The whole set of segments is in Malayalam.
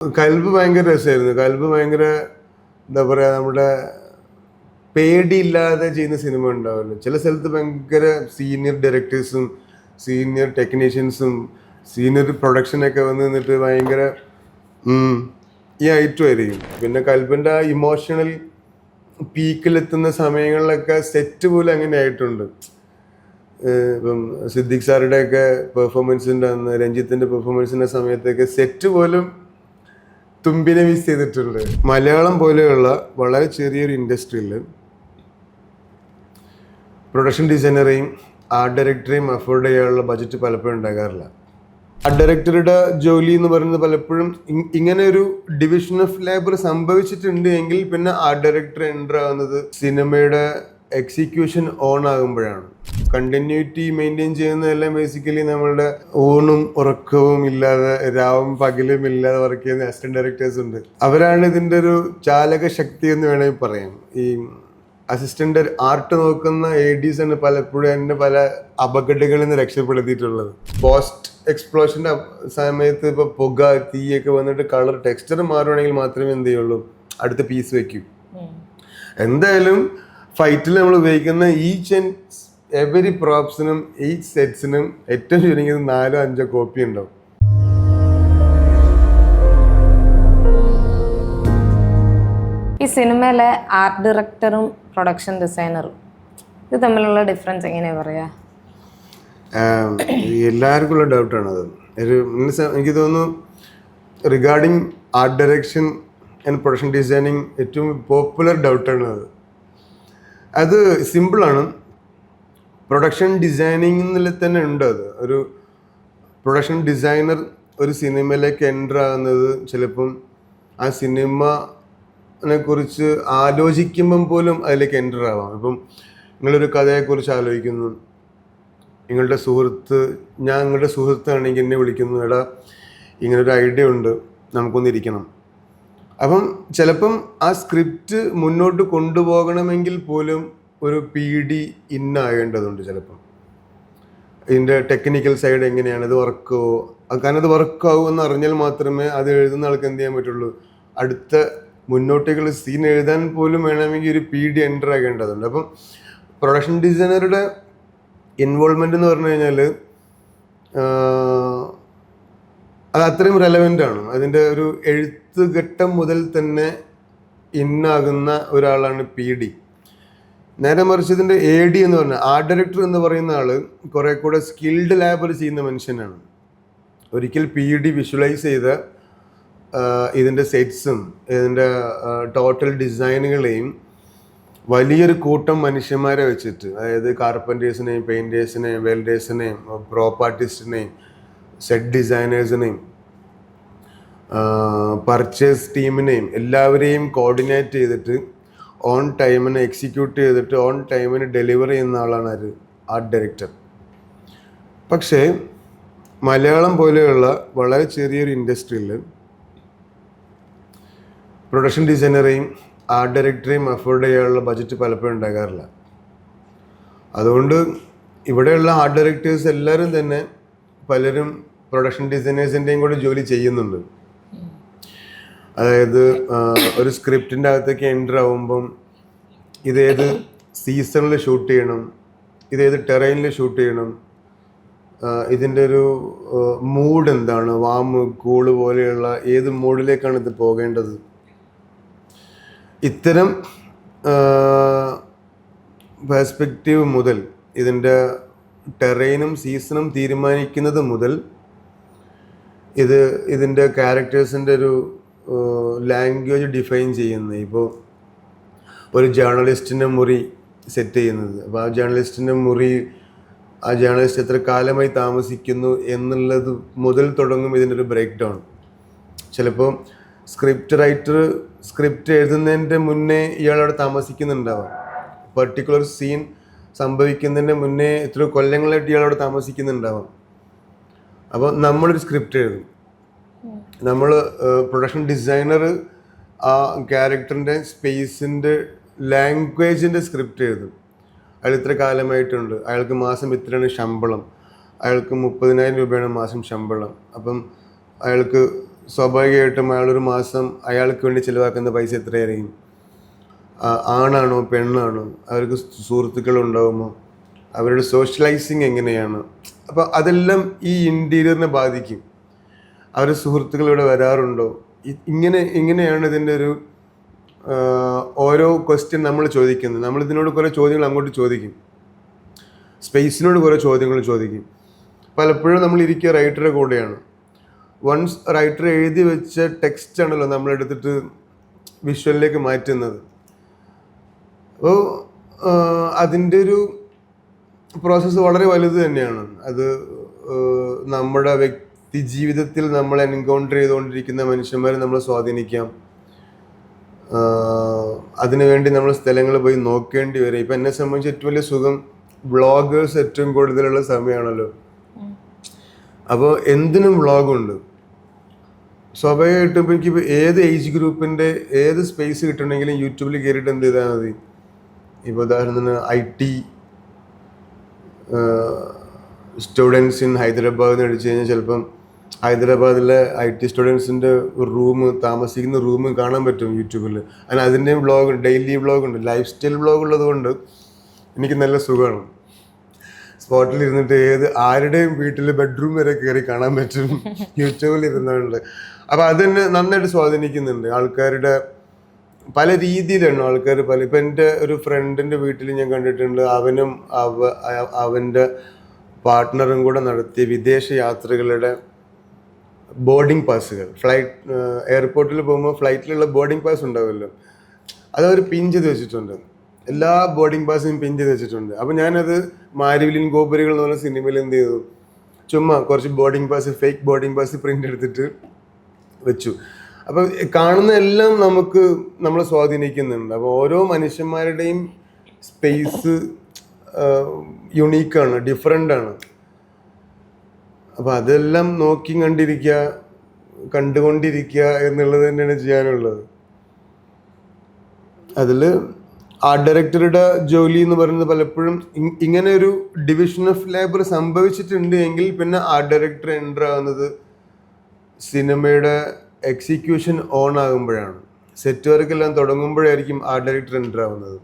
കൽബ് ഭയങ്കര രസമായിരുന്നു. കൽബ് ഭയങ്കര എന്താ പറയുക, നമ്മുടെ പേടിയില്ലാതെ ചെയ്യുന്ന സിനിമ ഉണ്ടാവില്ല. ചില സ്ഥലത്ത് ഭയങ്കര സീനിയർ ഡയറക്ടേഴ്സും സീനിയർ ടെക്നീഷ്യൻസും സീനിയർ പ്രൊഡക്ഷനൊക്കെ വന്ന് നിന്നിട്ട് ഭയങ്കര ഈ ഐറ്റം ആയിരിക്കും. പിന്നെ കൽബിൻ്റെ ആ ഇമോഷണൽ പീക്കിലെത്തുന്ന സമയങ്ങളിലൊക്കെ സെറ്റ് പോലും അങ്ങനെ ആയിട്ടുണ്ട്. ഇപ്പം സിദ്ദിഖ് സാറുടെയൊക്കെ പെർഫോമൻസിൻ്റെ അന്ന്, രഞ്ജിത്തിൻ്റെ പെർഫോമൻസിൻ്റെ സമയത്തൊക്കെ സെറ്റ് പോലും തുമ്പിനെ മിസ് ചെയ്തിട്ടുണ്ട്. മലയാളം പോലെയുള്ള വളരെ ചെറിയൊരു ഇൻഡസ്ട്രിയിൽ പ്രൊഡക്ഷൻ ഡിസൈനറെയും ആർട്ട് ഡയറക്ടറെയും അഫോർഡ് ചെയ്യാനുള്ള ബജറ്റ് പലപ്പോഴും ഉണ്ടാകാറില്ല. ആർട്ട് ഡയറക്ടറുടെ ജോലി എന്ന് പറയുന്നത് പലപ്പോഴും ഇങ്ങനെ ഒരു ഡിവിഷൻ ഓഫ് ലേബർ സംഭവിച്ചിട്ടുണ്ട് എങ്കിൽ പിന്നെ ആർട്ട് ഡയറക്ടർ എൻ്റർ ആവുന്നത് സിനിമയുടെ എക്സിക്യൂഷൻ ഓൺ ആകുമ്പോഴാണ്. കണ്ടിന്യൂറ്റി മെയിൻറ്റെയിൻ ചെയ്യുന്നതെല്ലാം ബേസിക്കലി നമ്മളുടെ ഊണും ഉറക്കവും ഇല്ലാതെ രാവും പകലും ഇല്ലാതെ വർക്ക് ചെയ്യുന്ന അസിസ്റ്റന്റ് ഡയറക്ടേഴ്സ് ഉണ്ട്. അവരാണ് ഇതിൻ്റെ ഒരു ചാലക ശക്തി എന്ന് വേണമെങ്കിൽ പറയാം. ഈ അസിസ്റ്റന്റ് ആർട്ട് നോക്കുന്ന ADs ആണ് പലപ്പോഴും എന്നെ പല അപകടങ്ങളിൽ നിന്ന് രക്ഷപ്പെടുത്തിയിട്ടുള്ളത്. പോസ്റ്റ് എക്സ്പ്ലോഷന്റെ സമയത്ത് ഇപ്പൊ പുക തീയൊക്കെ വന്നിട്ട് കളർ ടെക്സ്ചർ മാറുവാണെങ്കിൽ മാത്രമേ എന്ത് ചെയ്യുള്ളൂ, അടുത്ത പീസ് വെക്കൂ. എന്തായാലും ഫൈറ്റിൽ നമ്മൾ ഉപയോഗിക്കുന്ന ഈച്ച് ആൻഡ് എവരി പ്രോപ്സിനും ഈച്ച് സെറ്റ്സിനും ഏറ്റവും ചുരുങ്ങിയത് 4-5 കോപ്പി ഉണ്ടാവും. ഈ സിനിമയിലെ ആർട്ട് ഡയറക്ടറും പ്രൊഡക്ഷൻ ഡിസൈനറും ഇത് തമ്മിലുള്ള ഡിഫറൻസ് എങ്ങനെയാ പറയാ? എല്ലാവർക്കും ഉള്ള ഡൗട്ടാണത്. എനിക്ക് തോന്നുന്നു regarding art direction and production designing ഏറ്റവും പോപ്പുലർ ഡൗട്ടാണ് അത്. അത് സിമ്പിളാണ്. പ്രൊഡക്ഷൻ ഡിസൈനിങ്ങിൽ തന്നെ ഉണ്ട് അത്. ഒരു പ്രൊഡക്ഷൻ ഡിസൈനർ ഒരു സിനിമയിലേക്ക് എൻ്റർ ആകുന്നത് ചിലപ്പം ആ സിനിമനെ കുറിച്ച് ആലോചിക്കുമ്പം പോലും അതിലേക്ക് എൻ്റർ ആവാം. ഇപ്പം നിങ്ങളൊരു കഥയെക്കുറിച്ച് ആലോചിക്കുന്നു, നിങ്ങളുടെ സുഹൃത്താണെങ്കിൽ എന്നെ വിളിക്കുന്നു, എടാ ഇങ്ങനൊരു ഐഡിയ ഉണ്ട്, നമുക്കൊന്നിരിക്കണം. അപ്പം ചിലപ്പം ആ സ്ക്രിപ്റ്റ് മുന്നോട്ട് കൊണ്ടുപോകണമെങ്കിൽ പോലും ഒരു PD ഇന്നാകേണ്ടതുണ്ട്. ചിലപ്പം ഇതിൻ്റെ ടെക്നിക്കൽ സൈഡ് എങ്ങനെയാണ്, ഇത് വർക്കാവോ, കാരണം അത് വർക്കാവുമെന്ന് അറിഞ്ഞാൽ മാത്രമേ അത് എഴുതുന്ന ആൾക്ക് എന്ത് ചെയ്യാൻ പറ്റുള്ളൂ. അടുത്ത മുന്നോട്ടേക്കുള്ള സീൻ എഴുതാൻ പോലും വേണമെങ്കിൽ ഒരു PD എൻ്റർ ആകേണ്ടതുണ്ട്. അപ്പം പ്രൊഡക്ഷൻ ഡിസൈനറുടെ ഇൻവോൾവ്മെൻ്റ് എന്ന് പറഞ്ഞു കഴിഞ്ഞാൽ അത് അത്രയും റെലവൻ്റ് ആണ്. അതിൻ്റെ ഒരു എഴുത്തുഘട്ടം മുതൽ തന്നെ ഇന്നാകുന്ന ഒരാളാണ് PD. നേരെ മറിച്ച് ഇതിൻ്റെ AD എന്ന് പറഞ്ഞാൽ ആർട്ട് ഡയറക്ടർ എന്ന് പറയുന്ന ആൾ കുറേ കൂടെ സ്കിൽഡ് ലേബർ ചെയ്യുന്ന മനുഷ്യനാണ്. ഒരിക്കൽ PD വിഷ്വലൈസ് ചെയ്ത ഇതിൻ്റെ സെറ്റ്സും ഇതിൻ്റെ ടോട്ടൽ ഡിസൈനുകളെയും വലിയൊരു കൂട്ടം മനുഷ്യന്മാരെ വെച്ചിട്ട്, അതായത് കാർപ്പൻറ്റേഴ്സിനെയും പെയിൻറ്റേഴ്സിനെയും വെൽഡേഴ്സിനെയും പ്രോപ്പ് ആർട്ടിസ്റ്റിനെയും സെറ്റ് ഡിസൈനേഴ്സിനെയും പർച്ചേസ് ടീമിനെയും എല്ലാവരെയും കോർഡിനേറ്റ് ചെയ്തിട്ട് ഓൺ ടൈമിന് എക്സിക്യൂട്ട് ചെയ്തിട്ട് ഓൺ ടൈമിന് ഡെലിവർ ചെയ്യുന്ന ആളാണ് ആർട്ട് ഡയറക്ടർ. പക്ഷേ മലയാളം പോലെയുള്ള വളരെ ചെറിയൊരു ഇൻഡസ്ട്രിയിൽ പ്രൊഡക്ഷൻ ഡിസൈനറെയും ആർട്ട് ഡയറക്ടറെയും അഫോർഡ് ചെയ്യാനുള്ള ബജറ്റ് പലപ്പോഴും ഉണ്ടാകാറില്ല. അതുകൊണ്ട് ഇവിടെയുള്ള ആർട്ട് ഡയറക്ടേഴ്സ് എല്ലാവരും തന്നെ പലരും പ്രൊഡക്ഷൻ ഡിസൈനേഴ്സിൻ്റെയും കൂടെ ജോലി ചെയ്യുന്നുണ്ട്. അതായത് ഒരു സ്ക്രിപ്റ്റിൻ്റെ അകത്തേക്ക് എൻ്റർ ആവുമ്പം ഇതേത് സീസണിൽ ഷൂട്ട് ചെയ്യണം, ഇതേത് ടെറൈനിൽ ഷൂട്ട് ചെയ്യണം, ഇതിൻ്റെ ഒരു മൂഡ് എന്താണ്, വാമ് കൂള് പോലെയുള്ള ഏത് മൂഡിലേക്കാണ് ഇത് പോകേണ്ടത്, ഇത്തരം പെർസ്പെക്റ്റീവ് മുതൽ ഇതിൻ്റെ ടെറൈനും സീസണും തീരുമാനിക്കുന്നത് മുതൽ ഇതിൻ്റെ ക്യാരക്ടേഴ്സിൻ്റെ ഒരു ലാംഗ്വേജ് ഡിഫൈൻ ചെയ്യുന്നത്. ഇപ്പോൾ ഒരു ജേർണലിസ്റ്റിൻ്റെ മുറി സെറ്റ് ചെയ്യുന്നത്, അപ്പോൾ ആ ജേർണലിസ്റ്റിൻ്റെ മുറി ആ ജേർണലിസ്റ്റ് എത്ര കാലമായി താമസിക്കുന്നു എന്നുള്ളത് മുതൽ തുടങ്ങും ഇതിൻ്റെ ഒരു ബ്രേക്ക് ഡൗൺ. ചിലപ്പോൾ സ്ക്രിപ്റ്റ് റൈറ്റർ സ്ക്രിപ്റ്റ് എഴുതുന്നതിൻ്റെ മുന്നേ ഇയാളവിടെ താമസിക്കുന്നുണ്ടാവാം. പർട്ടിക്കുലർ സീൻ സംഭവിക്കുന്നതിൻ്റെ മുന്നേ എത്ര കൊല്ലങ്ങളായിട്ട് ഇയാളവിടെ താമസിക്കുന്നുണ്ടാവാം. അപ്പോൾ നമ്മളൊരു സ്ക്രിപ്റ്റ് എഴുതും, നമ്മൾ പ്രൊഡക്ഷൻ ഡിസൈനർ ആ ക്യാരക്ടറിൻ്റെ സ്പേസിൻ്റെ ലാംഗ്വേജിൻ്റെ സ്ക്രിപ്റ്റ് എഴുതും. അയാൾ ഇത്ര കാലമായിട്ടുണ്ട്, അയാൾക്ക് മാസം ഇത്രയാണ് ശമ്പളം, അയാൾക്ക് 30,000 രൂപയാണ് മാസം ശമ്പളം, അപ്പം അയാൾക്ക് സ്വാഭാവികമായിട്ടും അയാളൊരു മാസം അയാൾക്ക് വേണ്ടി ചിലവാക്കുന്ന പൈസ എത്രയായിരിക്കും? ആണാണോ പെണ്ണാണോ, അവർക്ക് സുഹൃത്തുക്കളുണ്ടാവുമോ, അവരുടെ സോഷ്യലൈസിങ് എങ്ങനെയാണ്? അപ്പോൾ അതെല്ലാം ഈ ഇൻറ്റീരിയറിനെ ബാധിക്കും. അവരുടെ സുഹൃത്തുക്കൾ ഇവിടെ വരാറുണ്ടോ? ഇങ്ങനെയാണ് ഇതിൻ്റെ ഒരു ഓരോ ക്വസ്റ്റ്യൻ നമ്മൾ ചോദിക്കുന്നത്. നമ്മൾ ഇതിനോട് കുറേ ചോദ്യങ്ങൾ അങ്ങോട്ട് ചോദിക്കും, സ്പേസിനോട് കുറേ ചോദ്യങ്ങൾ ചോദിക്കും. പലപ്പോഴും നമ്മൾ ഇരിക്കുക റൈറ്ററുടെ കൂടെയാണ്. വൺസ് റൈറ്റർ എഴുതി വെച്ച ടെക്സ്റ്റ് ആണല്ലോ നമ്മളെടുത്തിട്ട് വിഷ്വലിലേക്ക് മാറ്റുന്നത്. അപ്പോൾ അതിൻ്റെ ഒരു പ്രോസസ്സ് വളരെ വലുത് തന്നെയാണ്. അത് നമ്മുടെ വ്യക്തി ജീവിതത്തിൽ നമ്മൾ എൻകൗണ്ടർ ചെയ്തുകൊണ്ടിരിക്കുന്ന മനുഷ്യന്മാരെ നമ്മളെ സ്വാധീനിക്കാം. അതിനുവേണ്ടി നമ്മൾ സ്ഥലങ്ങൾ പോയി നോക്കേണ്ടി വരും. ഇപ്പം എന്നെ സംബന്ധിച്ച് ഏറ്റവും വലിയ സുഖം വ്ളോഗേഴ്സ് ഏറ്റവും കൂടുതലുള്ള സമയമാണല്ലോ. അപ്പോൾ എന്തിനും വ്ളോഗുണ്ട്. സ്വാഭാവികമായിട്ടും ഇപ്പോൾ എനിക്കിപ്പോൾ ഏത് ഏജ് ഗ്രൂപ്പിൻ്റെ ഏത് സ്പേസ് കിട്ടണമെങ്കിലും യൂട്യൂബിൽ കയറിയിട്ട് എന്ത് ചെയ്താൽ മതി. ഇപ്പോൾ ഉദാഹരണത്തിന് IT സ്റ്റുഡൻസ് ഇൻ ഹൈദരാബാദ് എന്ന് അടിച്ചു കഴിഞ്ഞാൽ ചിലപ്പം ഹൈദരാബാദിലെ IT സ്റ്റുഡൻസിൻ്റെ റൂം, താമസിക്കുന്ന റൂം കാണാൻ പറ്റും യൂട്യൂബിൽ. അങ്ങനെ അതിൻ്റെയും വ്ളോഗ്, ഡെയിലി വ്ളോഗുണ്ട്, ലൈഫ് സ്റ്റൈൽ വ്ളോഗ് ഉള്ളത് കൊണ്ട് എനിക്ക് നല്ല സുഖമാണ്. സ്പോട്ടിൽ ഇരുന്നിട്ട് ആരുടെയും വീട്ടിൽ ബെഡ്റൂം വരെ കയറി കാണാൻ പറ്റും യൂട്യൂബിൽ ഇരുന്നുകൊണ്ട്. അപ്പോൾ അതെന്നെ നന്നായിട്ട് സ്വാധീനിക്കുന്നുണ്ട്. ആൾക്കാരുടെ പല രീതിയിലാണ് ആൾക്കാർ ഇപ്പം എൻ്റെ ഒരു ഫ്രണ്ടിൻ്റെ വീട്ടിൽ ഞാൻ കണ്ടിട്ടുണ്ട്, അവനും അവൻ്റെ പാർട്ട്ണറും കൂടെ നടത്തിയ വിദേശ യാത്രകളുടെ ബോർഡിംഗ് പാസുകൾ, എയർപോർട്ടിൽ പോകുമ്പോൾ ഫ്ലൈറ്റിലുള്ള ബോർഡിംഗ് പാസ് ഉണ്ടാവുമല്ലോ, അതവർ പിൻ ചെയ്ത് വെച്ചിട്ടുണ്ട്. എല്ലാ ബോർഡിംഗ് പാസും പിൻ ചെയ്ത് വെച്ചിട്ടുണ്ട്. അപ്പോൾ ഞാനത് മാരിവിലിൻ ഗോപുരികൾ എന്ന് പറഞ്ഞ സിനിമയിൽ എന്ത് ചെയ്തു, ചുമ്മാ കുറച്ച് boarding pass, fake boarding pass print എടുത്തിട്ട് വെച്ചു. അപ്പോൾ കാണുന്ന എല്ലാം നമ്മളെ സ്വാധീനിക്കുന്നുണ്ട്. അപ്പോൾ ഓരോ മനുഷ്യന്മാരുടെയും സ്പേസ് യുണീക്കാണ്, ഡിഫറെൻ്റാണ്. അപ്പോൾ അതെല്ലാം കണ്ടുകൊണ്ടിരിക്കുക എന്നുള്ളത് തന്നെയാണ് ചെയ്യാനുള്ളത്. അതിൽ ആർട്ട് ഡയറക്ടറുടെ ജോലി എന്ന് പറയുന്നത് പലപ്പോഴും ഇങ്ങനെ ഒരു ഡിവിഷൻ ഓഫ് ലേബർ സംഭവിച്ചിട്ടുണ്ട് എങ്കിൽ പിന്നെ ആർട്ട് ഡയറക്ടർ എൻ്റർ ആകുന്നത് സിനിമയുടെ എക്സിക്യൂഷൻ ഓൺ ആകുമ്പോഴാണ്. സെറ്റ് വർക്കെല്ലാം തുടങ്ങുമ്പോഴായിരിക്കും ആർട്ട് ഡയറക്ടർ എൻ്റർ ആവുന്നത്.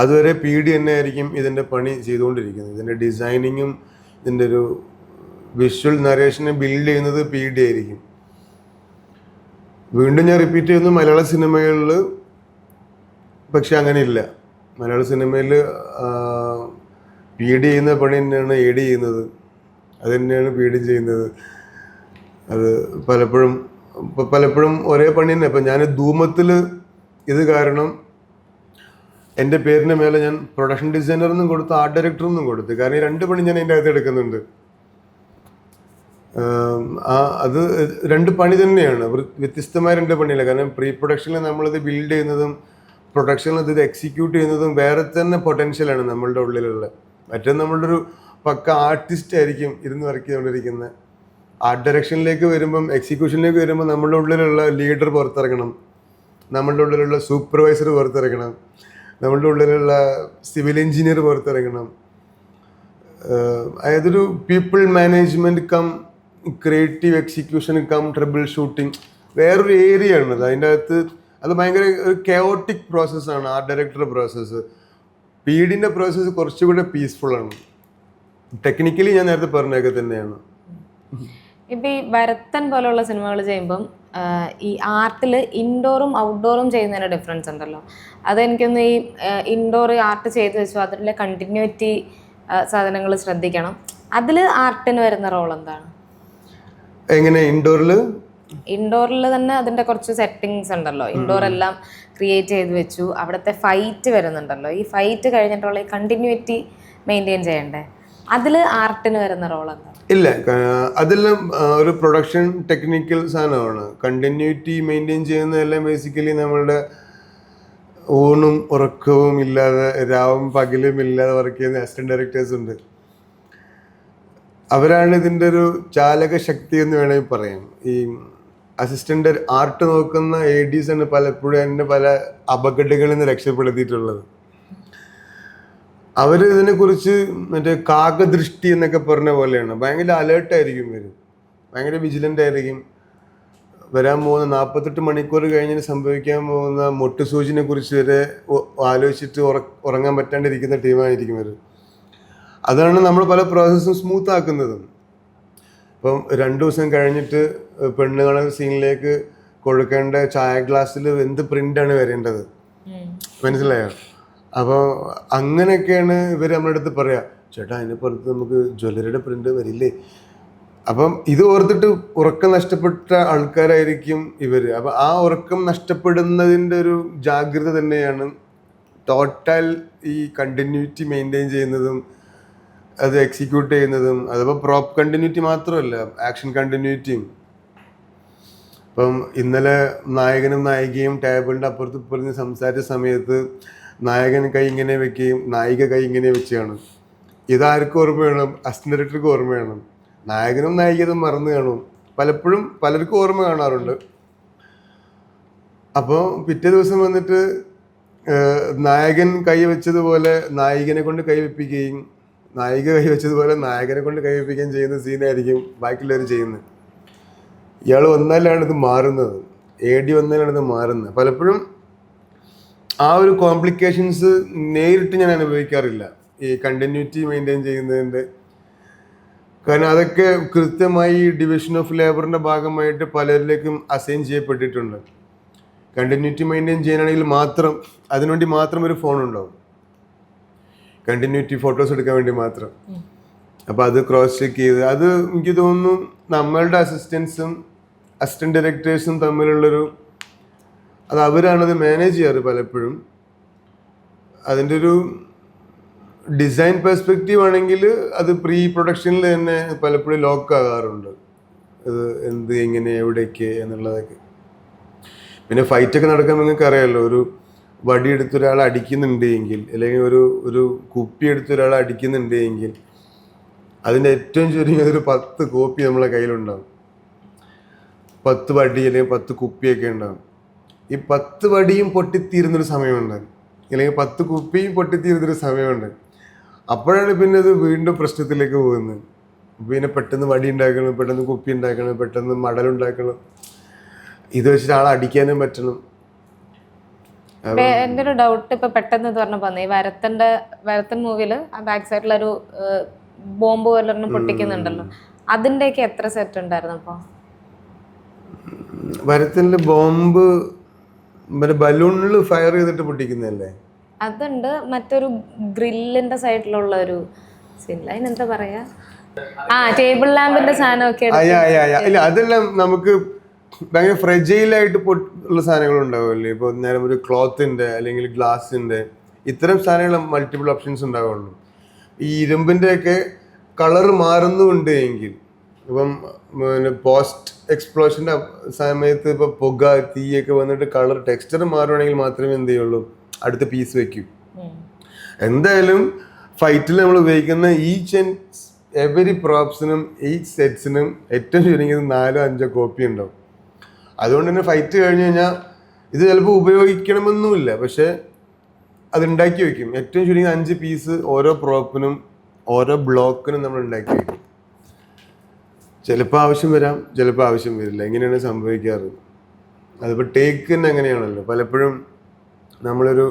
അതുവരെ PD തന്നെ ആയിരിക്കും ഇതിൻ്റെ പണി ചെയ്തുകൊണ്ടിരിക്കുന്നത്. ഇതിൻ്റെ ഡിസൈനിങ്ങും ഇതിൻ്റെ ഒരു വിഷ്വൽ നരേഷനെ ബിൽഡ് ചെയ്യുന്നത് PD ആയിരിക്കും. വീണ്ടും ഞാൻ റിപ്പീറ്റ് ചെയ്യുന്നു, മലയാള സിനിമകളിൽ പക്ഷെ അങ്ങനെയില്ല. മലയാള സിനിമയിൽ PD ചെയ്യുന്ന പണി തന്നെയാണ് AD ചെയ്യുന്നത്, അത് തന്നെയാണ് PD ചെയ്യുന്നത്. അത് പലപ്പോഴും ഒരേ പണി തന്നെ. ഇപ്പം ഞാൻ ധൂമത്തിൽ ഇത് കാരണം എൻ്റെ പേരിൻ്റെ മേലെ ഞാൻ പ്രൊഡക്ഷൻ ഡിസൈനറെന്നും കൊടുത്തു, ആർട്ട് ഡയറക്ടറെന്നും കൊടുത്തു. കാരണം ഈ 2 പണി ഞാൻ അതിൻ്റെ അകത്ത് എടുക്കുന്നുണ്ട്. അത് 2 പണി തന്നെയാണ്, വ്യത്യസ്തമായ 2 പണിയില്ല. കാരണം പ്രീ പ്രൊഡക്ഷനിൽ നമ്മളിത് ബിൽഡ് ചെയ്യുന്നതും പ്രൊഡക്ഷനിൽ ഇത് എക്സിക്യൂട്ട് ചെയ്യുന്നതും വേറെ തന്നെ പൊട്ടൻഷ്യലാണ് നമ്മളുടെ ഉള്ളിലുള്ള. മറ്റേ നമ്മളുടെ ഒരു പക്ക ആർട്ടിസ്റ്റ് ആയിരിക്കും ഇരുന്ന് വർക്ക് ചെയ്തുകൊണ്ടിരിക്കുന്നത്. ആർട്ട് ഡയറക്ഷനിലേക്ക് വരുമ്പം, എക്സിക്യൂഷനിലേക്ക് വരുമ്പോൾ നമ്മളുടെ ഉള്ളിലുള്ള ലീഡർ പുറത്തിറങ്ങണം, നമ്മളുടെ ഉള്ളിലുള്ള സൂപ്പർവൈസർ പുറത്തിറങ്ങണം, നമ്മളുടെ ഉള്ളിലുള്ള സിവിൽ എഞ്ചിനീയർ പുറത്തിറങ്ങണം. അതായതൊരു people management cum creative execution cum troubleshooting വേറൊരു ഏരിയ ആണത്. അതിൻ്റെ അകത്ത് അത് ഭയങ്കര ഒരു കെയോട്ടിക് പ്രോസസ്സാണ് ആർട്ട് ഡയറക്ടറുടെ പ്രോസസ്സ്. PDൻ്റെ പ്രോസസ്സ് കുറച്ചുകൂടെ പീസ്ഫുള്ളാണ്. ടെക്നിക്കലി ഞാൻ നേരത്തെ പറഞ്ഞൊക്കെ തന്നെയാണ്. ഇപ്പം ഈ ഭരതൻ പോലുള്ള സിനിമകൾ ചെയ്യുമ്പം ഈ ആർട്ടിൽ ഇൻഡോറും ഔട്ട്ഡോറും ചെയ്യുന്നതിന് ഡിഫറൻസ് ഉണ്ടല്ലോ. അതെനിക്കൊന്ന് ഈ ഇൻഡോർ ആർട്ട് ചെയ്ത് വെച്ചു അതിലെ കണ്ടിന്യൂറ്റി സാധനങ്ങൾ ശ്രദ്ധിക്കണം. അതിൽ ആർട്ടിന് വരുന്ന റോൾ എന്താണ്? എങ്ങനെ ഇൻഡോറിൽ തന്നെ അതിൻ്റെ കുറച്ച് സെറ്റിങ്സ് ഉണ്ടല്ലോ. ഇൻഡോർ എല്ലാം ക്രിയേറ്റ് ചെയ്ത് വെച്ചു, അവിടുത്തെ ഫൈറ്റ് വരുന്നുണ്ടല്ലോ. ഈ ഫൈറ്റ് കഴിഞ്ഞിട്ടുള്ള ഈ കണ്ടിന്യൂറ്റി മെയിൻറ്റെയിൻ ചെയ്യണ്ടേ, അതിൽ ആർട്ടിന് വരുന്ന റോൾ എന്താണ്? ഇല്ല, അതെല്ലാം ഒരു പ്രൊഡക്ഷൻ ടെക്നിക്കൽ സാധനമാണ്. കണ്ടിന്യൂറ്റി മെയിൻറ്റെയിൻ ചെയ്യുന്നതെല്ലാം ബേസിക്കലി നമ്മളുടെ ഊണും ഉറക്കവും ഇല്ലാതെ രാവും പകലും ഇല്ലാതെ വർക്ക് ചെയ്യുന്ന അസിസ്റ്റന്റ് ഡയറക്ടേഴ്സ് ഉണ്ട്. അവരാണ് ഇതിൻ്റെ ഒരു ചാലക ശക്തി എന്ന് വേണമെങ്കിൽ പറയാം. ഈ അസിസ്റ്റന്റ് ആർട്ട് നോക്കുന്ന ADs ആണ് പലപ്പോഴും എന്നെ പല അപകടങ്ങളിൽ നിന്ന് രക്ഷപ്പെടുത്തിയിട്ടുള്ളത്. അവർ ഇതിനെക്കുറിച്ച് മറ്റേ കാകദൃഷ്ടി എന്നൊക്കെ പറഞ്ഞ പോലെയാണ്. ഭയങ്കര അലേർട്ടായിരിക്കും ഇവർ, ഭയങ്കര വിജിലൻ്റ് ആയിരിക്കും. വരാൻ പോകുന്ന 48 മണിക്കൂർ കഴിഞ്ഞിട്ട് സംഭവിക്കാൻ പോകുന്ന മൊട്ടുസൂചിനെ കുറിച്ച് വരെ ആലോചിച്ചിട്ട് ഉറങ്ങാൻ പറ്റാണ്ടിരിക്കുന്ന ടീമായിരിക്കും അവർ. അതാണ് നമ്മൾ പല പ്രോസസ്സും സ്മൂത്ത് ആക്കുന്നത്. ഇപ്പം 2 ദിവസം കഴിഞ്ഞിട്ട് പെണ്ണ് കാണൽ സീനിലേക്ക് കൊടുക്കേണ്ട ചായ ഗ്ലാസ്സിൽ എന്ത് പ്രിൻ്റാണ് വരേണ്ടത്, മനസ്സിലായോ? അപ്പോൾ അങ്ങനെയൊക്കെയാണ് ഇവർ നമ്മുടെ അടുത്ത് പറയാ, ചേട്ടാ അതിൻ്റെ പുറത്ത് നമുക്ക് ജ്വല്ലറിയുടെ പ്രിൻ്റ് വരില്ലേ. അപ്പം ഇത് ഓർത്തിട്ട് ഉറക്കം നഷ്ടപ്പെട്ട ആൾക്കാരായിരിക്കും ഇവർ. അപ്പം ആ ഉറക്കം നഷ്ടപ്പെടുന്നതിൻ്റെ ഒരു ജാഗ്രത തന്നെയാണ് ടോട്ടൽ ഈ കണ്ടിന്യൂറ്റി മെയിൻറ്റെയിൻ ചെയ്യുന്നതും അത് എക്സിക്യൂട്ട് ചെയ്യുന്നതും. അതിപ്പോൾ പ്രോപ്പ് കണ്ടിന്യൂറ്റി മാത്രമല്ല, ആക്ഷൻ കണ്ടിന്യൂറ്റിയും. ഇപ്പം ഇന്നലെ നായകനും നായികയും ടേബിളിൻ്റെ അപ്പുറത്ത് ഇപ്പുറത്ത് സംസാരിച്ച സമയത്ത് നായകൻ കൈ ഇങ്ങനെ വെക്കുകയും നായിക കൈ ഇങ്ങനെ വെച്ചാണ്. ഇതാർക്കും ഓർമ്മ വേണം? അസിസ്റ്റന്റ് ഡയറക്ടർക്ക് ഓർമ്മ വേണം. നായകനും നായികതും മറന്നു കാണും. പലപ്പോഴും പലർക്കും ഓർമ്മ കാണാറുണ്ട്. അപ്പോൾ പിറ്റേ ദിവസം വന്നിട്ട് നായകൻ കൈ വെച്ചതുപോലെ നായികനെ കൊണ്ട് കൈ വെപ്പിക്കുകയും നായിക കൈ വെച്ചതുപോലെ നായകനെ കൊണ്ട് കൈ വെപ്പിക്കുകയും ചെയ്യുന്ന സീനായിരിക്കും ബാക്കിയുള്ളവർ ചെയ്യുന്നത്. ഇയാൾ വന്നാലാണ് ഇത് മാറുന്നത്, AD വന്നാലാണ് ഇത് മാറുന്നത്. പലപ്പോഴും ആ ഒരു കോംപ്ലിക്കേഷൻസ് നേരിട്ട് ഞാൻ അനുഭവിക്കാറില്ല ഈ കണ്ടിന്യൂറ്റി മെയിൻറ്റെയിൻ ചെയ്യുന്നതിൻ്റെ. കാരണം അതൊക്കെ കൃത്യമായി ഡിവിഷൻ ഓഫ് ലേബറിൻ്റെ ഭാഗമായിട്ട് പലരിലേക്കും അസൈൻ ചെയ്യപ്പെട്ടിട്ടുണ്ട്. കണ്ടിന്യൂറ്റി മെയിൻറ്റെയിൻ ചെയ്യാനാണെങ്കിൽ മാത്രം അതിനുവേണ്ടി മാത്രം ഒരു ഫോൺ ഉണ്ടാവും, കണ്ടിന്യൂറ്റി ഫോട്ടോസ് എടുക്കാൻ വേണ്ടി മാത്രം. അപ്പോൾ അത് ക്രോസ് ചെക്ക് ചെയ്ത് അത് എനിക്ക് തോന്നുന്നു നമ്മളുടെ അസിസ്റ്റന്റ് ഡയറക്ടേഴ്സും തമ്മിലുള്ളൊരു അത് അവരാണത് മാനേജ് ചെയ്യാറ് പലപ്പോഴും. അതിൻ്റെ ഒരു ഡിസൈൻ പെർസ്പെക്റ്റീവ് ആണെങ്കിൽ അത് പ്രീ പ്രൊഡക്ഷനിൽ തന്നെ പലപ്പോഴും ലോക്ക് ആകാറുണ്ട്, ഇത് എന്ത് എങ്ങനെ എവിടേക്ക് എന്നുള്ളതൊക്കെ. പിന്നെ ഫൈറ്റൊക്കെ നടക്കുമ്പോൾ നിങ്ങൾക്ക് അറിയാമല്ലോ, ഒരു വടി എടുത്തൊരാൾ അടിക്കുന്നുണ്ട് എങ്കിൽ അല്ലെങ്കിൽ ഒരു കുപ്പി എടുത്തൊരാൾ അടിക്കുന്നുണ്ട് എങ്കിൽ അതിൻ്റെ ഏറ്റവും ചുരുങ്ങിയത് ഒരു 10 കോപ്പി നമ്മളെ കയ്യിലുണ്ടാവും. 10 വടി അല്ലെങ്കിൽ 10 കുപ്പിയൊക്കെ ഉണ്ടാവും. ഈ 10 വടിയും പൊട്ടിത്തീരുന്നൊരു സമയമുണ്ട്, അല്ലെങ്കിൽ 10 കുപ്പിയും പൊട്ടിത്തീരുന്നൊരു സമയമുണ്ട്. അപ്പോഴാണ് പിന്നെ ഇത് വീണ്ടും പ്രശ്നത്തിലേക്ക് പോകുന്നത്. പിന്നെ പെട്ടെന്ന് വടി ഉണ്ടാക്കണം, പെട്ടെന്ന് കുപ്പി ഉണ്ടാക്കണം, പെട്ടെന്ന് മടലുണ്ടാക്കണം, ഇത് വെച്ചിട്ട് ആളെ അടിക്കാനും പറ്റണം. എൻ്റെ ഒരു ഡൗട്ട് ഇപ്പൊ പെട്ടെന്ന് പറഞ്ഞപ്പോ ഈ വരത്തൻ മൂവിയിൽ ആ ബാക്ക് സൈഡിലൊരു ബോംബ് പോലൊരെണ്ണം പൊട്ടിക്കുന്നുണ്ടല്ലോ, അതിൻ്റെയൊക്കെ എത്ര സെറ്റ് ഉണ്ടായിരുന്നു? അപ്പോൾ വരത്തൻ്റെ ബോംബ് ബലൂണിൽ ഫയർ ചെയ്തിട്ട് പൊട്ടിക്കുന്നതല്ലേ? അതുണ്ട്. മറ്റൊരു ഗ്രില്ലിന്റെ സൈഡിലുള്ള ഒരു സീനില്ല, അതിനെന്താ പറയാ, ടേബിൾ ലാമ്പിന്റെ സാധനമൊക്കെ ഇല്ല, അതെല്ലാം നമുക്ക് ഭയങ്കര ഫ്രെജൈലായിട്ട് ഉള്ള സാധനങ്ങൾ ഉണ്ടാവുമല്ലേ. ഇപ്പോൾ നേരം ഒരു ക്ലോത്തിന്റെ അല്ലെങ്കിൽ ഗ്ലാസിന്റെ ഇത്തരം സാധനങ്ങൾ മൾട്ടിപ്പിൾ ഓപ്ഷൻസ് ഉണ്ടാവുള്ളൂ. ഈ ഇരുമ്പിൻ്റെ ഒക്കെ കളർ മാറുന്നുണ്ട് എങ്കിൽ, ഇപ്പം പോസ്റ്റ് എക്സ്പ്ലോഷൻ്റെ സമയത്ത് ഇപ്പോൾ പുക തീയൊക്കെ വന്നിട്ട് കളർ ടെക്സ്ചർ മാറുവാണെങ്കിൽ മാത്രമേ എന്ത് ചെയ്യുള്ളൂ, അടുത്ത പീസ് വെക്കും. എന്തായാലും ഫൈറ്റിൽ നമ്മൾ ഉപയോഗിക്കുന്ന ഈച്ച് ആൻഡ് എവരി പ്രോപ്സിനും ഈച്ച് സെറ്റ്സിനും ഏറ്റവും ചുരുങ്ങിയത് 4-5 കോപ്പി ഉണ്ടാവും. അതുകൊണ്ട് തന്നെ ഫൈറ്റ് കഴിഞ്ഞ് കഴിഞ്ഞാൽ ഇത് ചിലപ്പോൾ ഉപയോഗിക്കണമെന്നുമില്ല, പക്ഷെ അതുണ്ടാക്കി വയ്ക്കും. ഏറ്റവും ചുരുങ്ങിയ 5 പീസ് ഓരോ പ്രോപ്പിനും ഓരോ ബ്ലോക്കിനും നമ്മൾ ഉണ്ടാക്കി വയ്ക്കും. ചിലപ്പോൾ ആവശ്യം വരാം, ചിലപ്പോൾ ആവശ്യം വരില്ല, എങ്ങനെയാണ് സംഭവിക്കാറ്. അതിപ്പോൾ ടേക്ക് തന്നെ അങ്ങനെയാണല്ലോ. പലപ്പോഴും നമ്മളൊരു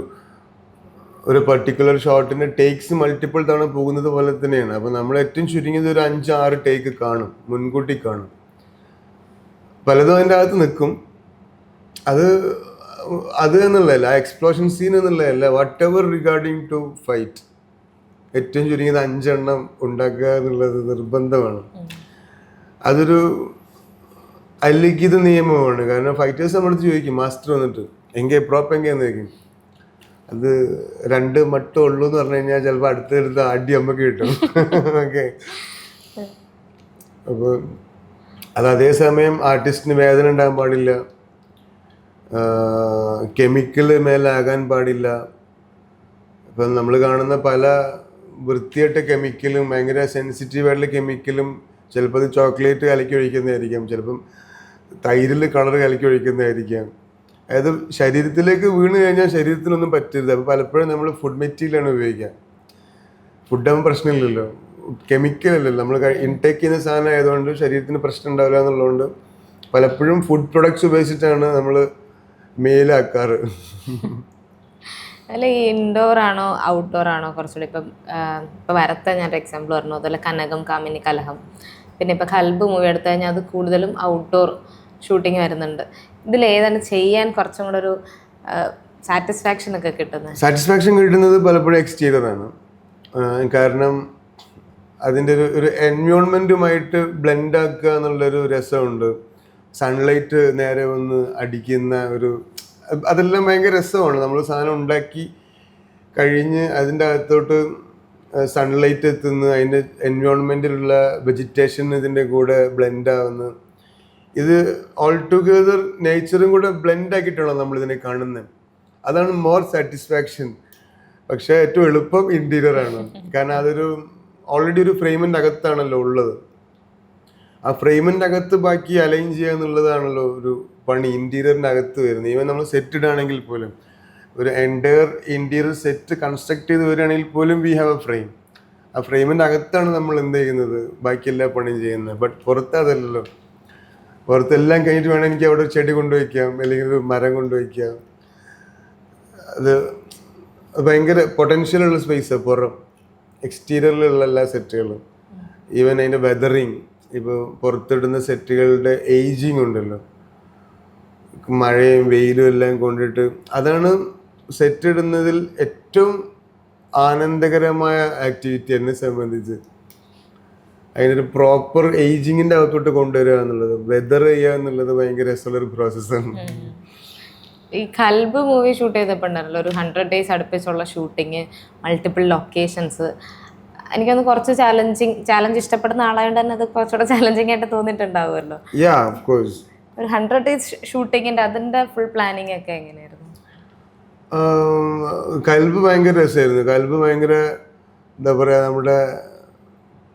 പർട്ടിക്കുലർ ഷോട്ടിൻ്റെ ടേക്സ് മൾട്ടിപ്പിൾ തവണ പോകുന്നത് പോലെ തന്നെയാണ്. അപ്പോൾ നമ്മൾ ഏറ്റവും ചുരുങ്ങിയത് ഒരു 5-6 ടേക്ക് കാണും, മുൻകൂട്ടി കാണും. പലതും അതിൻ്റെ അകത്ത് നിൽക്കും. അത് എന്നുള്ളതല്ല, ആ എക്സ്പ്ലോഷൻ സീൻ എന്നുള്ളതല്ല, whatever regarding to fight ഏറ്റവും ചുരുങ്ങിയത് 5 എണ്ണം ഉണ്ടാക്കുക എന്നുള്ളത് നിർബന്ധമാണ്. അതൊരു അലിഖിത നിയമമാണ്. കാരണം ഫൈറ്റേഴ്സ് നമ്മളടുത്ത് ചോദിക്കും, മാസ്റ്റർ വന്നിട്ട് പ്രോപ്പ് എങ്കെന്ന് ചോദിക്കും. അത് 2 മട്ടം ഉള്ളൂ എന്ന് പറഞ്ഞു കഴിഞ്ഞാൽ ചിലപ്പോൾ അടുത്തെടുത്ത് അടി അമ്മക്ക് കിട്ടും. ഓക്കെ, അപ്പോൾ അത് അതേസമയം ആർട്ടിസ്റ്റിന് വേദന ഉണ്ടാകാൻ പാടില്ല, കെമിക്കൽ മേലാകാൻ പാടില്ല. ഇപ്പം നമ്മൾ കാണുന്ന പല വൃത്തിയായിട്ട കെമിക്കലും ഭയങ്കര സെൻസിറ്റീവായിട്ടുള്ള കെമിക്കലും ചിലപ്പോൾ അത് ചോക്ലേറ്റ് കലക്കി ഒഴിക്കുന്നതായിരിക്കാം, ചിലപ്പം തൈരിൽ കളർ കലക്കി ഒഴിക്കുന്നതായിരിക്കാം. അതായത് ശരീരത്തിലേക്ക് വീണ് കഴിഞ്ഞാൽ ശരീരത്തിനൊന്നും പറ്റരുത്. അപ്പോൾ പലപ്പോഴും നമ്മൾ ഫുഡ് മെറ്റീരിയലാണ് ഉപയോഗിക്കുക. ഫുഡാകുമ്പോൾ പ്രശ്നമില്ലല്ലോ, കെമിക്കൽ അല്ലല്ലോ, നമ്മൾ ഇൻടേക്ക് ചെയ്യുന്ന സാധനം ആയതുകൊണ്ട് ശരീരത്തിന് പ്രശ്നം ഉണ്ടാവില്ല എന്നുള്ളതുകൊണ്ട് പലപ്പോഴും ഫുഡ് പ്രൊഡക്ട്സ് ഉപയോഗിച്ചിട്ടാണ് നമ്മൾ മെയിലാക്കാറ്. അല്ല, ഈ ഇൻഡോർ ആണോ ഔട്ട്ഡോർ ആണോ കുറച്ചുകൂടി ഇപ്പം ഇപ്പം വരത്ത ഞാനൊരു എക്സാമ്പിൾ പറഞ്ഞു, അതുപോലെ കനകം, കാമിനി, കലഹം, പിന്നെ ഇപ്പം കൽബ് മൂവി എടുത്തു കഴിഞ്ഞാൽ അത് കൂടുതലും ഔട്ട്ഡോർ ഷൂട്ടിങ് വരുന്നുണ്ട്. ഇതിലേതാണ് ചെയ്യാൻ കുറച്ചും കൂടെ ഒരു സാറ്റിസ്ഫാക്ഷൻ ഒക്കെ കിട്ടുന്നത്? സാറ്റിസ്ഫാക്ഷൻ കിട്ടുന്നത് പലപ്പോഴും എക്സ്റ്റീരിയറാണ്. കാരണം അതിൻ്റെ ഒരു എൻവയോൺമെൻറ്റുമായിട്ട് ബ്ലെൻഡ് ആക്കുക എന്നുള്ളൊരു രസമുണ്ട്. സൺലൈറ്റ് നേരെ വന്ന് അടിക്കുന്ന അതെല്ലാം ഭയങ്കര രസമാണ്. നമ്മൾ സാധനം ഉണ്ടാക്കി കഴിഞ്ഞ് അതിൻ്റെ അകത്തോട്ട് സൺലൈറ്റ് എത്തുന്നു, അതിൻ്റെ എൻവയോൺമെൻറ്റിലുള്ള വെജിറ്റേഷൻ ഇതിൻ്റെ കൂടെ ബ്ലെൻഡ് ആവുന്നു. ഇത് ഓൾ ടുഗെദർ നേച്ചറും കൂടെ ബ്ലെൻഡ് ആക്കിയിട്ടാണോ നമ്മളിതിനെ കാണുന്നത്. അതാണ് മോർ സാറ്റിസ്ഫാക്ഷൻ. പക്ഷേ ഏറ്റവും എളുപ്പം ഇൻറ്റീരിയർ ആണ്. കാരണം അതൊരു ഓൾറെഡി ഒരു ഫ്രെയിമിൻ്റെ അകത്താണല്ലോ ഉള്ളത്. ആ ഫ്രെയിമിൻ്റെ അകത്ത് ബാക്കി അലൈൻ ചെയ്യുക എന്നുള്ളതാണല്ലോ ഒരു പണി ഇൻറ്റീരിയറിൻ്റെ അകത്ത് വരുന്നത്. ഈവൻ നമ്മൾ സെറ്റ് ഇടുകയാണെങ്കിൽ പോലും, ഒരു എൻറ്റയർ ഇൻറ്റീരിയർ സെറ്റ് കൺസ്ട്രക്ട് ചെയ്ത് വരികയാണെങ്കിൽ പോലും വി ഹാവ് എ ഫ്രെയിം. ആ ഫ്രെയിമിൻ്റെ അകത്താണ് നമ്മൾ എന്ത് ചെയ്യുന്നത്, ബാക്കി എല്ലാ പണിയും ചെയ്യുന്നത്. ബട്ട് പുറത്ത് അതല്ലല്ലോ. പുറത്തെല്ലാം കഴിഞ്ഞിട്ട് വേണം എനിക്ക് അവിടെ ഒരു ചെടി കൊണ്ടുവയ്ക്കാം, അല്ലെങ്കിൽ ഒരു മരം കൊണ്ടുവയ്ക്കാം. അത് ഭയങ്കര പൊട്ടൻഷ്യലുള്ള സ്പേസാണ് പുറം. എക്സ്റ്റീരിയറിലുള്ള എല്ലാ സെറ്റുകളും, ഈവൻ അതിൻ്റെ വെതറിങ്, ഇപ്പോൾ പുറത്തിടുന്ന സെറ്റുകളുടെ ഏജിങ് ഉണ്ടല്ലോ, മഴയും വെയിലും എല്ലാം കൊണ്ടിട്ട്, അതാണ് സെറ്റ് ഇടുന്നതിൽ ഏറ്റവും ആനന്ദകരമായ ആക്ടിവിറ്റി എന്നെ സംബന്ധിച്ച്. അതിനൊരു പ്രോപ്പർ ഏജിങ്ങിൻ്റെ അകത്തോട്ട് കൊണ്ടുവരിക എന്നുള്ളത്, വെതർ ചെയ്യുക എന്നുള്ളത് ഭയങ്കര രസമുള്ളൊരു പ്രോസസ്സാണ്. ഈ കൽബ് മൂവി ഷൂട്ട് ചെയ്തപ്പോൾ ഉണ്ടല്ലോ ഒരു 100 days അടുപ്പിച്ചുള്ള ഷൂട്ടിങ്, മൾട്ടിപ്പിൾ ലൊക്കേഷൻസ്. എനിക്കൊന്ന് കുറച്ച് ചാലഞ്ച് ഇഷ്ടപ്പെടുന്ന ആളായതുകൊണ്ട് തന്നെ അത് കുറച്ചുകൂടെ ചാലഞ്ചിങ് ആയിട്ട് തോന്നിയിട്ടുണ്ടാവുമല്ലോ. ഒരു 100 days ഷൂട്ടിങ്ങിൻ്റെ അതിൻ്റെ ഫുൾ പ്ലാനിങ് ഒക്കെ എങ്ങനെയായിരുന്നു? കൽബ് ഭയങ്കര രസമായിരുന്നു. കൽബ് ഭയങ്കര എന്താ പറയുക, നമ്മുടെ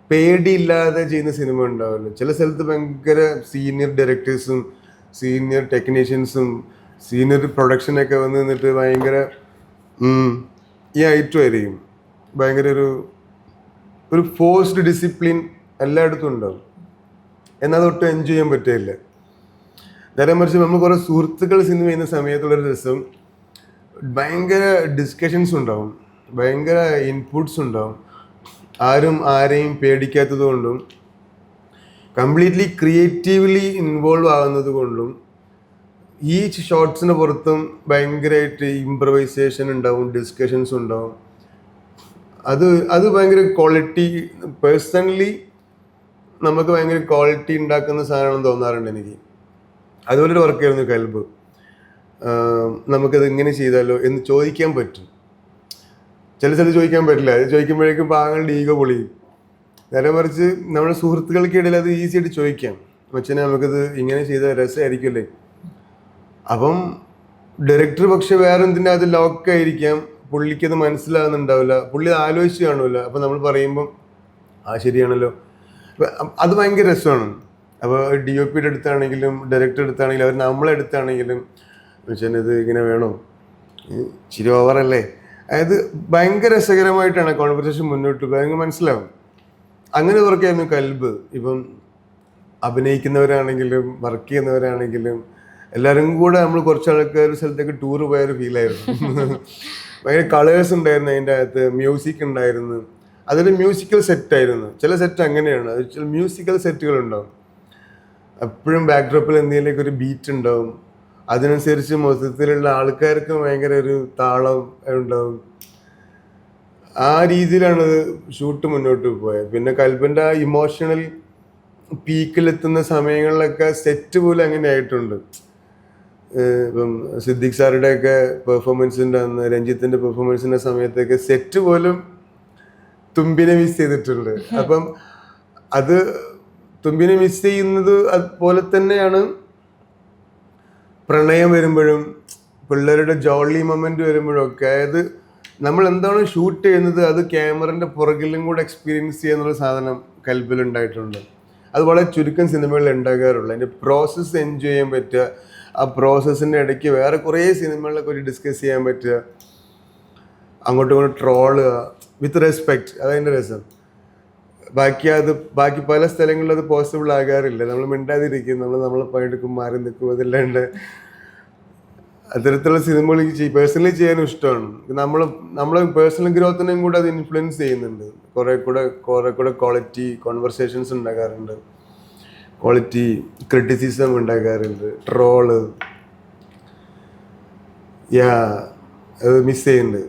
പേടിയില്ലാതെ ചെയ്യുന്ന സിനിമ ഉണ്ടാവുമല്ലോ. ചില സ്ഥലത്ത് ഭയങ്കര സീനിയർ ഡയറക്ടേഴ്സും സീനിയർ ടെക്നീഷ്യൻസും സീനിയർ പ്രൊഡക്ഷനൊക്കെ വന്ന് നിന്നിട്ട് ഭയങ്കര ഈ ഐറ്റമായിരിക്കും. ഭയങ്കര ഒരു ഫോഴ്സ്ഡ് ഡിസിപ്ലിൻ എല്ലായിടത്തും ഉണ്ടാവും. എന്നാൽ അതൊട്ടും എൻജോയ് ചെയ്യാൻ പറ്റില്ല. നേരെ മറിച്ച് നമ്മൾ കുറേ സുഹൃത്തുക്കൾ സിനിമ ചെയ്യുന്ന സമയത്തുള്ളൊരു രസം, ഭയങ്കര ഡിസ്കഷൻസ് ഉണ്ടാവും, ഭയങ്കര ഇൻപുട്സ് ഉണ്ടാവും. ആരും ആരെയും പേടിക്കാത്തത് കൊണ്ടും കംപ്ലീറ്റ്ലി ക്രിയേറ്റീവ്ലി ഇൻവോൾവ് ആകുന്നത് കൊണ്ടും ഈച്ച് ഷോട്ട്സിന് പുറത്തും ഭയങ്കരമായിട്ട് ഇംപ്രവൈസേഷൻ ഉണ്ടാവും, ഡിസ്കഷൻസ് ഉണ്ടാവും. അത് ഭയങ്കര ക്വാളിറ്റി, പേഴ്സണലി നമുക്ക് ഭയങ്കര ക്വാളിറ്റി ഉണ്ടാക്കുന്ന സാധനമാണെന്ന് തോന്നാറുണ്ട് എനിക്ക്. അതുപോലൊരു വർക്കായിരുന്നു കൽബ്. നമുക്കത് ഇങ്ങനെ ചെയ്താലോ എന്ന് ചോദിക്കാൻ പറ്റും. ചില സ്ഥലത്ത് ചോദിക്കാൻ പറ്റില്ല. അത് ചോദിക്കുമ്പോഴേക്കും പാങ്ങളുടെ ഈഗോ പൊളിയും. നേരെ മറിച്ച് നമ്മുടെ സുഹൃത്തുക്കൾക്കിടയിൽ അത് ഈസി ആയിട്ട് ചോദിക്കാം. മച്ചനെ നമുക്കത് ഇങ്ങനെ ചെയ്താൽ രസമായിരിക്കുമല്ലേ. അപ്പം ഡയറക്ടർ പക്ഷെ വേറെ എന്തിൻ്റെ അത് ലോക്കായിരിക്കാം, പുള്ളിക്കത് മനസ്സിലാകുന്നുണ്ടാവില്ല, പുള്ളി ആലോചിച്ച് കാണുമല്ലോ. അപ്പം നമ്മൾ പറയുമ്പം ശരിയാണല്ലോ. അത് ഭയങ്കര രസമാണ്. അപ്പോൾ DOP അടുത്താണെങ്കിലും ഡയറക്ടർ അടുത്താണെങ്കിലും അവർ നമ്മളെടുത്താണെങ്കിലും മച്ചനെ ഇത് ഇങ്ങനെ വേണോ, ഇച്ചിരി ഓവറല്ലേ, അതായത് ഭയങ്കര രസകരമായിട്ടാണ് കോൺവെർസേഷൻ മുന്നോട്ട് ഭയങ്കര മനസ്സിലാവും. അങ്ങനെ വർക്കായിരുന്നു കൽബ്. ഇപ്പം അഭിനയിക്കുന്നവരാണെങ്കിലും വർക്ക് ചെയ്യുന്നവരാണെങ്കിലും എല്ലാവരും കൂടെ നമ്മൾ കുറച്ച് ആൾക്കാർ ഒരു സ്ഥലത്തേക്ക് ടൂർ പോയൊരു ഫീലായിരുന്നു. ഭയങ്കര കളേഴ്സ് ഉണ്ടായിരുന്നു അതിൻ്റെ അകത്ത്, മ്യൂസിക് ഉണ്ടായിരുന്നു. അതൊരു മ്യൂസിക്കൽ സെറ്റായിരുന്നു. ചില സെറ്റ് അങ്ങനെയാണ്, ചില മ്യൂസിക്കൽ സെറ്റുകളുണ്ടാവും. എപ്പോഴും ബാക്ക്ഡ്രോപ്പിൽ എന്തെങ്കിലുമൊക്കെ ഒരു ബീറ്റ് ഉണ്ടാവും. അതിനനുസരിച്ച് മൊത്തത്തിലുള്ള ആൾക്കാർക്ക് ഭയങ്കര ഒരു താളം ഉണ്ടാവും. ആ രീതിയിലാണ് ഷൂട്ട് മുന്നോട്ട് പോയത്. പിന്നെ കൽബിൻ്റെ ആ ഇമോഷണൽ പീക്കിലെത്തുന്ന സമയങ്ങളിലൊക്കെ സെറ്റ് പോലും അങ്ങനെ ആയിട്ടുണ്ട്. ഇപ്പം സിദ്ദിഖ് സാറുടെയൊക്കെ പെർഫോമൻസിൻ്റെ അന്ന്, രഞ്ജിത്തിൻ്റെ പെർഫോമൻസിൻ്റെ സമയത്തൊക്കെ സെറ്റ് പോലും തുമ്പിനെ മിസ് ചെയ്തിട്ടുണ്ട്. അപ്പം അത് തുമ്പിനെ മിസ് ചെയ്യുന്നത് അതുപോലെ തന്നെയാണ് പ്രണയം വരുമ്പോഴും പിള്ളേരുടെ ജോളി മൊമെൻ്റ് വരുമ്പോഴും ഒക്കെ. അതായത് നമ്മൾ എന്താണ് ഷൂട്ട് ചെയ്യുന്നത് അത് ക്യാമറൻ്റെ പുറകിലും കൂടെ എക്സ്പീരിയൻസ് ചെയ്യുന്നൊരു സാധനം കൽബിലുണ്ടായിട്ടുണ്ട്. അത് വളരെ ചുരുക്കം സിനിമകളിൽ ഉണ്ടാകാറുള്ളൂ. അതിൻ്റെ പ്രോസസ്സ് എൻജോയ് ചെയ്യാൻ പറ്റുക, ആ പ്രോസസ്സിൻ്റെ ഇടയ്ക്ക് വേറെ കുറേ സിനിമകളിലൊക്കെ ഒരു ഡിസ്കസ് ചെയ്യാൻ പറ്റുക, അങ്ങോട്ടും ഇങ്ങോട്ടും ട്രോളുക വിത്ത് റെസ്പെക്റ്റ്, അതതിൻ്റെ രസം. ബാക്കി പല സ്ഥലങ്ങളിലും അത് പോസിബിൾ ആകാറില്ല. നമ്മൾ മിണ്ടാതിരിക്കും, നമ്മളെ പണിയെടുക്കും, മാറി നിൽക്കും. അതല്ലാണ്ട് അത്തരത്തിലുള്ള സിനിമകൾ പേഴ്സണലി ചെയ്യാനും ഇഷ്ടമാണ്. നമ്മളെ പേഴ്സണൽ ഗ്രോത്തിനെയും കൂടെ അത് ഇൻഫ്ലുവൻസ് ചെയ്യുന്നുണ്ട്. കുറെ കൂടെ ക്വാളിറ്റി കോൺവെർസേഷൻസ് ഉണ്ടാകാറുണ്ട്, ക്വാളിറ്റി ക്രിറ്റിസിസം ഉണ്ടാകാറുണ്ട്, ട്രോള്. അത് മിസ് ചെയ്യുന്നുണ്ട്.